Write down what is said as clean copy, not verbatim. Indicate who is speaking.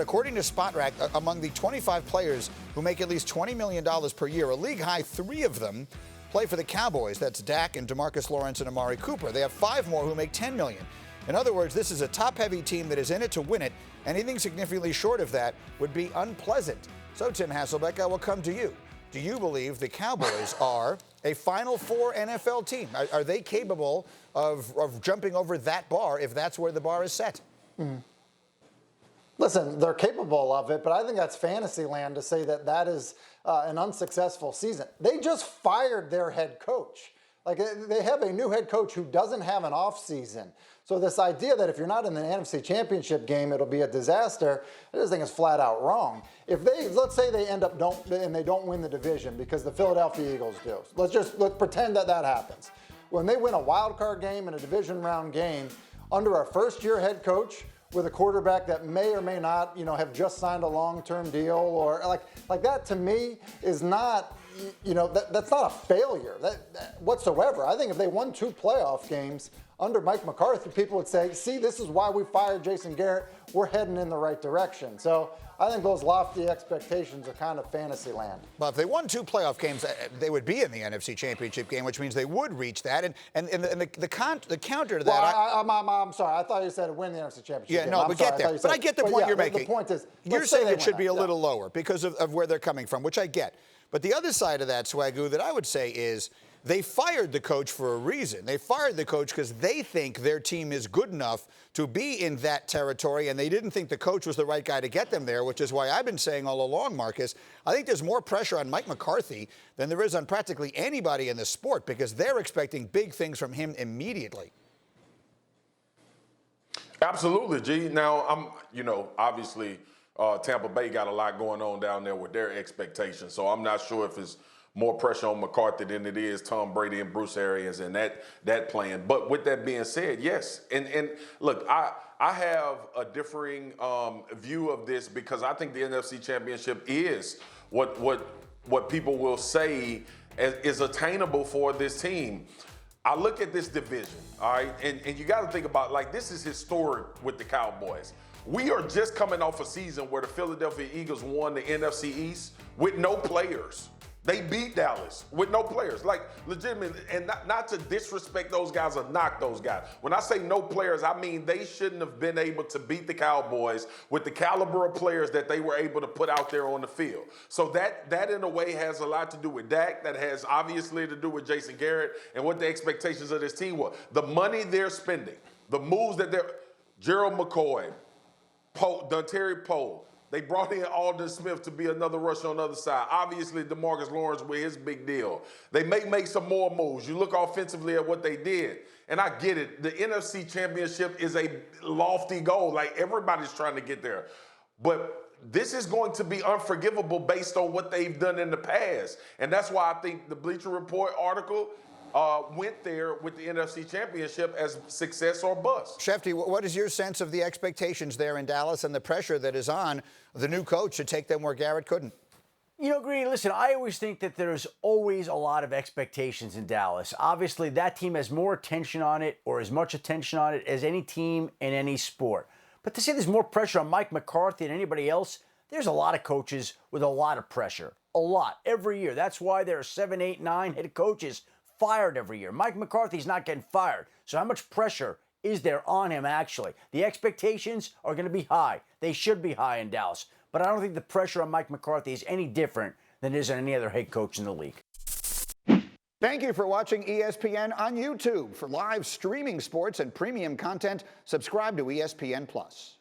Speaker 1: According to SpotRack, among the 25 players who make at least $20 million per year, a league-high 3 of them play for the Cowboys. That's Dak and DeMarcus Lawrence and Amari Cooper. They have 5 more who make $10 million. In other words, this is a top-heavy team that is in it to win it. Anything significantly short of that would be unpleasant. So, Tim Hasselbeck, I will come to you. Do you believe the Cowboys are a Final Four NFL team? Are they capable of jumping over that bar if that's where the bar is set?
Speaker 2: Listen, they're capable of it, but I think that's fantasy land to say that that is an unsuccessful season. They just fired their head coach. Like, they have a new head coach who doesn't have an off season. So this idea that if you're not in the NFC Championship game, it'll be a disaster, I just think is flat out wrong. If they, let's say they end up they don't win the division because the Philadelphia Eagles do. Let's pretend that happens. When they win a wild card game and a division round game under a first-year head coach with a quarterback that may or may not, have just signed a long-term deal, or like that, to me is not, that's not a failure whatsoever. I think if they won 2 playoff games under Mike McCarthy, people would say, see, this is why we fired Jason Garrett. We're heading in the right direction. So I think those lofty expectations are kind of fantasy land.
Speaker 1: Well, if they won 2 playoff games, they would be in the NFC Championship game, which means they would reach that. And the counter to that.
Speaker 2: Well, I'm sorry. I thought you said win the NFC Championship game.
Speaker 1: Yeah, no, but get there. But I get the point you're making.
Speaker 2: The point is,
Speaker 1: you're saying it should be a little lower because of where they're coming from, which I get. But the other side of that, Swagoo, that I would say is they fired the coach for a reason. They fired the coach because they think their team is good enough to be in that territory, and they didn't think the coach was the right guy to get them there, which is why I've been saying all along, Marcus, I think there's more pressure on Mike McCarthy than there is on practically anybody in the sport because they're expecting big things from him immediately.
Speaker 3: Absolutely, G. Now, obviously Tampa Bay got a lot going on down there with their expectations, so I'm not sure if it's more pressure on McCarthy than it is Tom Brady and Bruce Arians and that plan. But with that being said, yes. And look, I have a differing view of this because I think the NFC Championship is what people will say is attainable for this team. I look at this division, all right, and you got to think about, this is historic with the Cowboys. We are just coming off a season where the Philadelphia Eagles won the NFC East with no players. They beat Dallas with no players, legitimately, and not to disrespect those guys or knock those guys. When I say no players, I mean they shouldn't have been able to beat the Cowboys with the caliber of players that they were able to put out there on the field. So that in a way has a lot to do with Dak. That has obviously to do with Jason Garrett and what the expectations of this team were. The money they're spending, the moves that Gerald McCoy, Dontari Poe. They brought in Aldon Smith to be another rusher on the other side. Obviously, DeMarcus Lawrence with his big deal. They may make some more moves. You look offensively at what they did, and I get it. The NFC Championship is a lofty goal. Everybody's trying to get there. But this is going to be unforgivable based on what they've done in the past. And that's why I think the Bleacher Report article went there with the NFC Championship as success or bust.
Speaker 1: Schefter, what is your sense of the expectations there in Dallas and the pressure that is on the new coach to take them where Garrett couldn't?
Speaker 4: Greeny, listen, I always think that there's always a lot of expectations in Dallas. Obviously, that team has more attention on it or as much attention on it as any team in any sport. But to say there's more pressure on Mike McCarthy than anybody else, there's a lot of coaches with a lot of pressure. A lot. Every year. That's why there are 7, 8, 9 head coaches fired every year. Mike McCarthy's not getting fired. So how much pressure is there on him, actually? The expectations are going to be high. They should be high in Dallas. But I don't think the pressure on Mike McCarthy is any different than it is on any other head coach in the league.
Speaker 1: Thank you for watching ESPN on YouTube. For live streaming sports and premium content, subscribe to ESPN+.